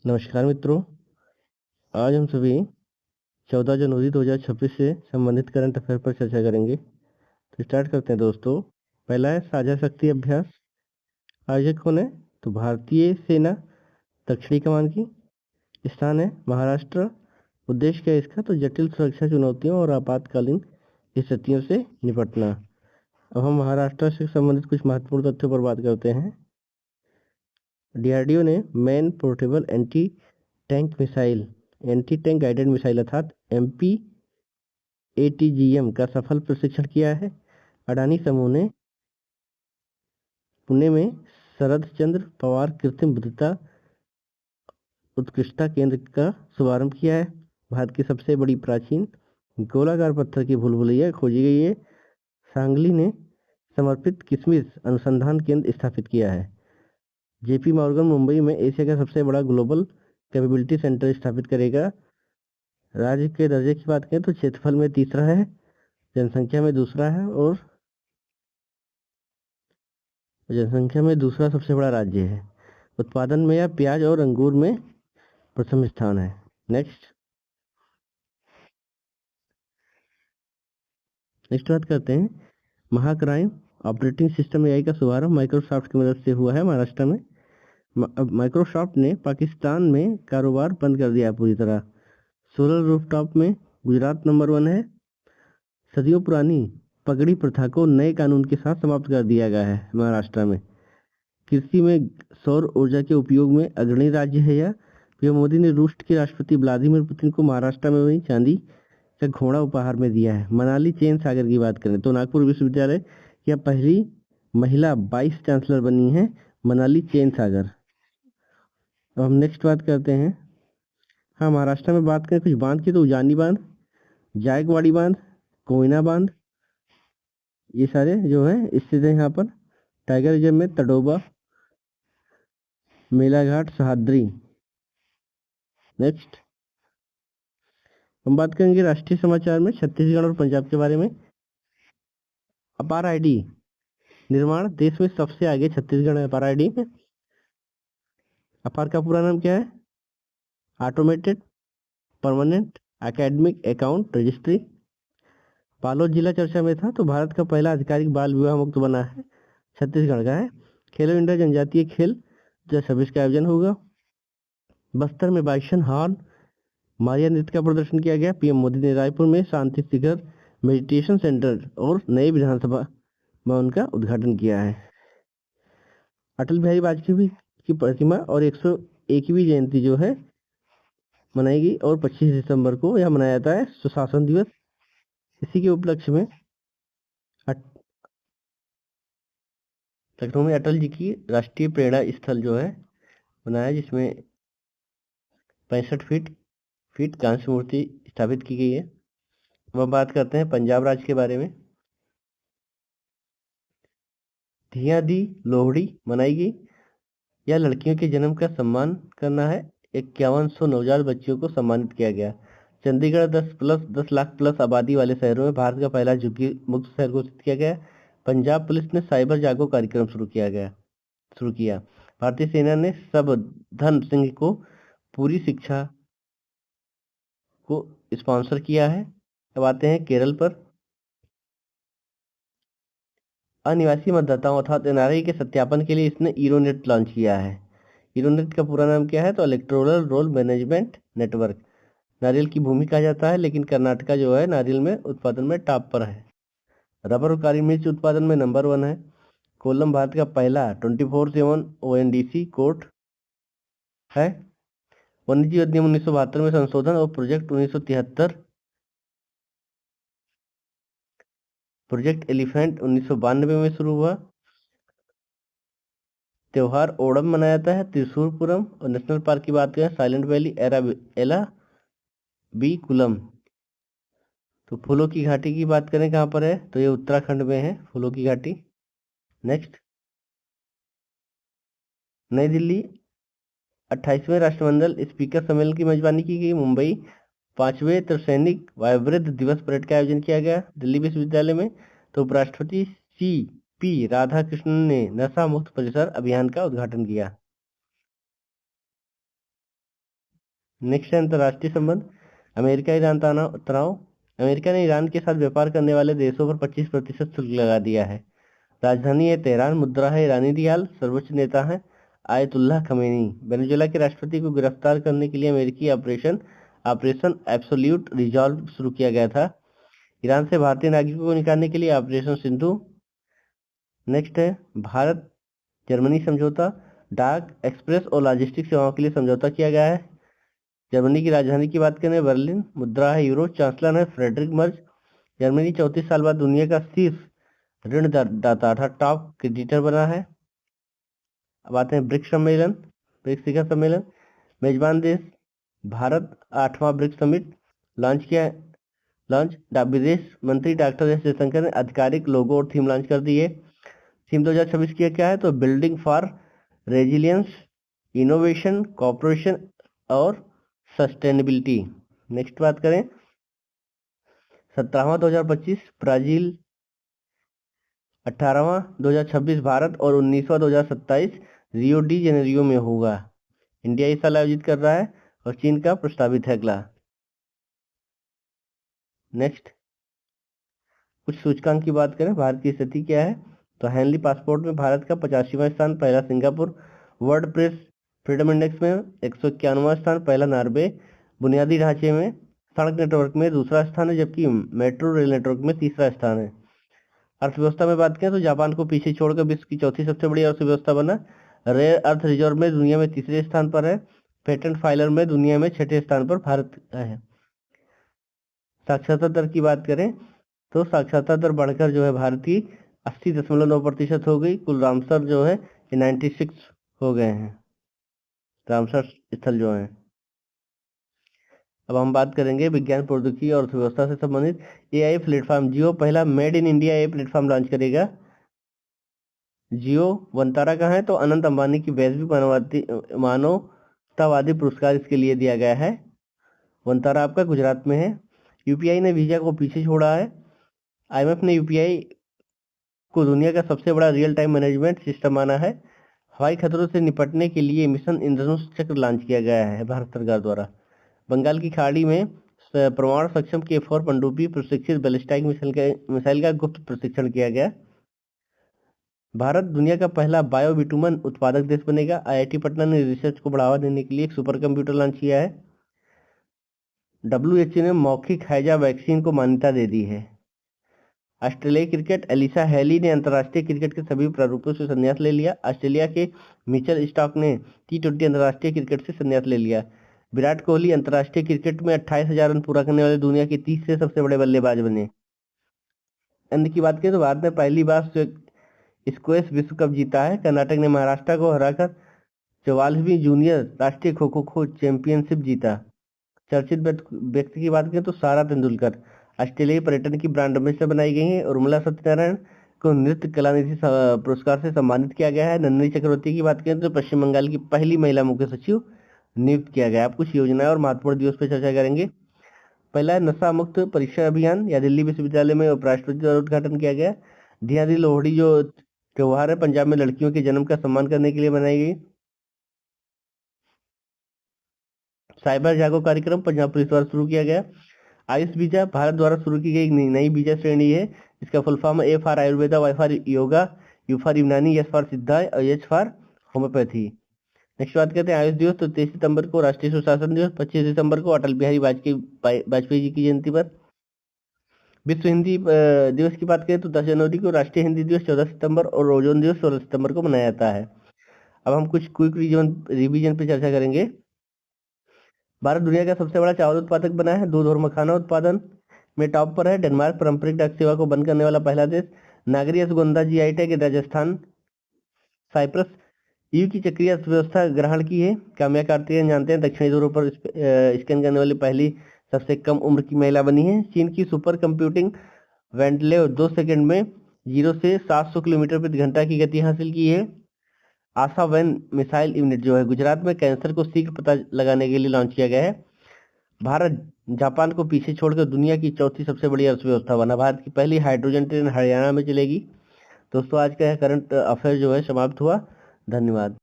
नमस्कार मित्रों। आज हम सभी 14 जनवरी 2026 से संबंधित करंट अफेयर पर चर्चा करेंगे। तो स्टार्ट करते हैं दोस्तों। पहला है साझा शक्ति अभ्यास। आयोजक कौन है? तो भारतीय सेना दक्षिणी कमान की। स्थान है महाराष्ट्र। उद्देश्य क्या है इसका? तो जटिल सुरक्षा चुनौतियों और आपातकालीन स्थितियों से निपटना। अब हम महाराष्ट्र से संबंधित कुछ महत्वपूर्ण तथ्यों पर बात करते हैं। डीआरडीओ ने man portable anti tank guided missile अर्थात MPATGM का सफल प्रशिक्षण किया है। अडानी समूह ने पुणे में शरद चंद्र पवार कृत्रिम बुद्धिमत्ता उत्कृष्टता केंद्र का शुभारंभ किया है। भारत की सबसे बड़ी प्राचीन गोलाकार पत्थर की भूलभुलैया खोजी गई है। सांगली ने समर्पित किशमिश अनुसंधान केंद्र स्थापित किया है। JP मॉर्गन मुंबई में एशिया का सबसे बड़ा ग्लोबल कैपेबिलिटी सेंटर स्थापित करेगा। राज्य के दर्जे की बात करें तो क्षेत्रफल में तीसरा है, जनसंख्या में दूसरा है और जनसंख्या में दूसरा सबसे बड़ा राज्य है। उत्पादन में यह प्याज और अंगूर में प्रथम स्थान है। नेक्स्ट बात करते हैं महाक्राइम ऑपरेटिंग सिस्टम AI का शुभारंभ माइक्रोसॉफ्ट की मदद से हुआ है महाराष्ट्र में। माइक्रोसॉफ्ट ने पाकिस्तान में कारोबार बंद कर दिया पूरी तरह। सोलर रूफटॉप में गुजरात नंबर 1 है। सदियों पुरानी पगड़ी प्रथा को नए कानून के साथ समाप्त कर दिया गया है महाराष्ट्र में। कृषि में सौर ऊर्जा के उपयोग में अग्रणी राज्य है यह। पीएम मोदी ने रूस के राष्ट्रपति व्लादिमीर पुतिन को महाराष्ट्र में वही चांदी का घोड़ा उपहार में दिया है। मनाली चेन सागर की बात करें तो नागपुर विश्वविद्यालय की पहली महिला 22 चांसलर बनी है मनाली चेन सागर। अब हम नेक्स्ट बात करते हैं। हाँ, महाराष्ट्र में बात करें कुछ बांध की तो उजानी बांध, जायकवाड़ी बांध, कोयना बांध, ये सारे जो है स्थित है यहाँ पर। टाइगर रिजर्व में तडोबा, मेलाघाट, सह्याद्री। नेक्स्ट हम बात करेंगे राष्ट्रीय समाचार में छत्तीसगढ़ और पंजाब के बारे में। अपार ID निर्माण देश में सबसे आगे छत्तीसगढ़ है अपार ID में। अपार का पूरा नाम क्या है? Automated permanent academic account registry. Balod जिला चर्चा में था तो भारत का पहला आधिकारिक बाल विवाह मुक्त बना है छत्तीसगढ़ का है। खेलो इंडिया जनजातीय खेल 2026 का आयोजन होगा। बस्तर में बाइसन हॉर्न मारिया नृत्य का प्रदर्शन किया गया। पीएम मोदी ने रायपुर में शांति शिखर मेडिटेशन सेंटर और नए विधानसभा भवन का उद्घाटन किया है। अटल बिहारी वाजपेयी की प्रतिमा और 101वीं जयंती जो है मनाएगी और 25 दिसंबर को यह मनाया जाता है सुशासन दिवस। इसी के उपलक्ष्य में लखनऊ में अटल जी की राष्ट्रीय प्रेरणा स्थल जो है बनाया, जिसमें 65 फीट कांस्य मूर्ति स्थापित की गई है। अब बात करते हैं पंजाब राज्य के बारे में। धिया दी लोहड़ी मनाई गई। यह लड़कियों के जन्म का सम्मान करना है। 5100 नवजात बच्चियों को सम्मानित किया गया। चंडीगढ़ 10 लाख प्लस आबादी वाले शहरों में भारत का पहला झुग्गी मुक्त शहर घोषित किया गया। पंजाब पुलिस ने साइबर जागो कार्यक्रम शुरू किया। भारतीय सेना ने सबधन सिंह को पूरी शिक्षा को स्पॉन्सर किया है। अब आते हैं केरल पर। अनिवासी मतदाताओं अर्थात NRI के सत्यापन के लिए इसने ईरोनेट लॉन्च किया है। ईरोनेट का पूरा नाम क्या है? तो इलेक्टोरल रोल मैनेजमेंट नेटवर्क। नारियल की भूमि कहा जाता है, लेकिन कर्नाटका जो है नारियल में उत्पादन में टॉप पर है। रबर और काली मिर्च उत्पादन में नंबर 1 है। कोल्लम भारत का पहला 24/7 ONDC कोर्ट है। वन्यजीव अधिनियम 1972 में संशोधन और प्रोजेक्ट 1973, प्रोजेक्ट एलिफेंट 1992 में शुरू हुआ। त्योहार ओणम मनाया जाता है त्रिशूरपुरम। और नेशनल पार्क की बात करें साइलेंट वैली एला बी कुलम। तो फूलों की घाटी की बात करें कहाँ पर है? तो ये उत्तराखंड में है फूलों की घाटी। नेक्स्ट नई दिल्ली 28वें राष्ट्रमंडल स्पीकर सम्मेलन की मेजबानी की गई। मुंबई 5वें त्रिसैनिक वायुवृद्ध दिवस परेड का आयोजन किया गया दिल्ली विश्वविद्यालय में। तो उपराष्ट्रपति CP राधाकृष्णन ने नशा मुक्त परिसर अभियान का उद्घाटन किया। नेक्स्ट है अंतर्राष्ट्रीय संबंध। अमेरिका ईरान तनाव। अमेरिका ने ईरान के साथ व्यापार करने वाले देशों पर 25% शुल्क लगा दिया है। राजधानी है तेहरान, मुद्रा है ईरानी रियाल, सर्वोच्च नेता है आयतुल्लाह खमेनी। वेनेजुएला के राष्ट्रपति को गिरफ्तार करने के लिए अमेरिकी ऑपरेशन एब्सोल्यूट रिजॉल्व शुरू किया गया था। ईरान से भारतीय नागरिकों को निकालने के लिए ऑपरेशन सिंधु। नेक्स्ट है भारत जर्मनी समझौता। डाक, एक्सप्रेस और लॉजिस्टिक सेवाओं के लिए समझौता किया गया है। जर्मनी की राजधानी की बात करें बर्लिन, मुद्रा है यूरो, चांसलर है फ्रेडरिक मर्ज। जर्मनी 34 साल बाद दुनिया का शीर्ष ऋणदाता अर्थात टॉप क्रेडिटर बना है। अब आते हैं ब्रिक्स शिखर सम्मेलन। मेजबान देश भारत 8वां ब्रिक्स समिट लॉन्च। विदेश मंत्री डॉक्टर एस जयशंकर ने आधिकारिक लोगो और थीम लॉन्च कर दी है। थीम 2026 की क्या है तो building for resilience, innovation, cooperation और सस्टेनेबिलिटी। नेक्स्ट बात करें 17वां 2025 ब्राजील, 18वां 2026 भारत और 19वां 2027 रियो डी जेनेरियो में होगा। इंडिया इस साल आयोजित कर रहा है और चीन का प्रस्तावित है अगला। नेक्स्ट कुछ सूचकांक की बात करें, भारत की स्थिति क्या है तो हेनली पासपोर्ट में भारत का 85वां स्थान, पहला Singapore. World press freedom index में 191वां स्थान, पहला नॉर्वे। बुनियादी ढांचे में सड़क नेटवर्क में दूसरा स्थान है, जबकि मेट्रो रेल नेटवर्क में तीसरा स्थान है। अर्थव्यवस्था में बात करें तो जापान को पीछे छोड़कर विश्व की चौथी सबसे बड़ी अर्थव्यवस्था बना। रेयर अर्थ रिजर्व में दुनिया में तीसरे स्थान पर है। पेटेंट फाइलर में दुनिया में 6ठे स्थान पर भारत है। साक्षरता दर की बात करें तो साक्षरता दर बढ़कर जो है भारत की 80.9% हो गई। कुल रामसर जो है 96 हो गए हैं, रामसर स्थल जो है। अब हम बात करेंगे विज्ञान प्रौद्योगिकी और अर्थव्यवस्था से संबंधित। एआई प्लेटफॉर्म जियो पहला made in India AI platform launch करेगा। जियो वनतारा का है तो अनंत अंबानी की वैश्विक मानवतावादी पुरस्कार इसके लिए दिया गया है। वनतारा आपका गुजरात में है। यूपीआई ने वीजा को पीछे छोड़ा है। आईएमएफ ने यूपीआई को दुनिया का सबसे बड़ा रियल टाइम मैनेजमेंट सिस्टम माना है। हवाई खतरों से निपटने के लिए मिशन इंद्रधनुष चक्र लॉन्च किया गया है भारत सरकार द्वारा। बंगाल की खाड़ी में परमाणु सक्षम K4 पनडुब्बी प्रशिक्षित बैलिस्टिक मिसाइल का गुप्त प्रशिक्षण किया गया। भारत दुनिया का पहला बायो बिटुमन उत्पादक देश बनेगा। आईआईटी पटना ने रिसर्च को बढ़ावा देने के लिए एक सुपर कंप्यूटर लॉन्च किया है। WHO ने मौखिक हैजा वैक्सीन को मान्यता दे दी है। ऑस्ट्रेलियाई क्रिकेट, एलिसा हेली ने अंतर्राष्ट्रीय क्रिकेट के सभी प्रारूपों से संन्यास ले लिया। ऑस्ट्रेलिया के मिचेल स्टार्क ने T20 अंतर्राष्ट्रीय क्रिकेट से संन्यास ले लिया। विराट कोहली अंतर्राष्ट्रीय क्रिकेट में 28,000 रन पूरा करने वाले दुनिया के तीसरे सबसे बड़े बल्लेबाज बने। अंत की बात करें तो भारत ने पहली बार स्क्वैश विश्व कप जीता है। कर्नाटक ने महाराष्ट्र को हराकर 44वीं जूनियर राष्ट्रीय खो खो चैंपियनशिप जीता। चर्चित व्यक्ति की बात करें तो सारा तेंदुलकर ऑस्ट्रेलियाई पर्यटन की ब्रांड एम्बेसडर बनाई गई है। उर्मिला सत्यनारायण को नृत्य कलानिधि पुरस्कार से सम्मानित किया गया है। नंदिनी चक्रवर्ती की बात करें तो पश्चिम बंगाल की पहली महिला मुख्य सचिव नियुक्त किया गया। आप कुछ योजनाएं और महत्वपूर्ण दिवस पर चर्चा करेंगे। पहला है नशा मुक्त परीक्षा अभियान, या दिल्ली विश्वविद्यालय में उपराष्ट्रपति द्वारा उद्घाटन किया गया। धियारी लोहड़ी जो त्योहार है पंजाब में लड़कियों के जन्म का सम्मान करने के लिए बनाई गई। साइबर जागो कार्यक्रम पंजाब पुलिस द्वारा शुरू किया गया। आयुष वीजा भारत द्वारा शुरू की गई एक नई वीजा श्रेणी है। इसका full form A for Ayurveda, Y for yoga, U for Unani, S for Siddha और एच फॉर होम्योपैथी। नेक्स्ट बात करते हैं आयुष दिवस तो 23 सितंबर को राष्ट्रीय सुशासन दिवस, 25 दिसंबर को अटल बिहारी वाजपेयी जी की जयंती पर। विश्व हिंदी दिवस की बात करें तो 10 जनवरी को, राष्ट्रीय हिंदी दिवस 14 सितंबर और ओजोन दिवस 16 सितंबर को मनाया जाता है। अब हम कुछ क्विक रिवीजन पे चर्चा करेंगे। भारत दुनिया का सबसे बड़ा चावल उत्पादक बना है। दूध और मखाना उत्पादन में टॉप पर है। डेनमार्क पारंपरिक डाक सेवा को बंद करने वाला पहला देश। नागरी सुगंधा GI tag Rajasthan. Cyprus EU की चक्रीय अर्थव्यवस्था ग्रहण की है। काम्या कार्तिकेयन जानते हैं दक्षिणी ध्रुव पर स्कैन करने वाली पहली सबसे कम उम्र की महिला बनी है। चीन की सुपर कंप्यूटिंग वेंटलेव 2 सेकंड में 0 से 700 किलोमीटर प्रति घंटा की गति हासिल की है। आशा वैन मिसाइल यूनिट जो है गुजरात में कैंसर को शीघ्र पता लगाने के लिए लॉन्च किया गया है। भारत जापान को पीछे छोड़कर दुनिया की चौथी सबसे बड़ी अर्थव्यवस्था बना। भारत की पहली हाइड्रोजन ट्रेन हरियाणा में चलेगी। दोस्तों आज का करंट अफेयर जो है समाप्त हुआ। धन्यवाद।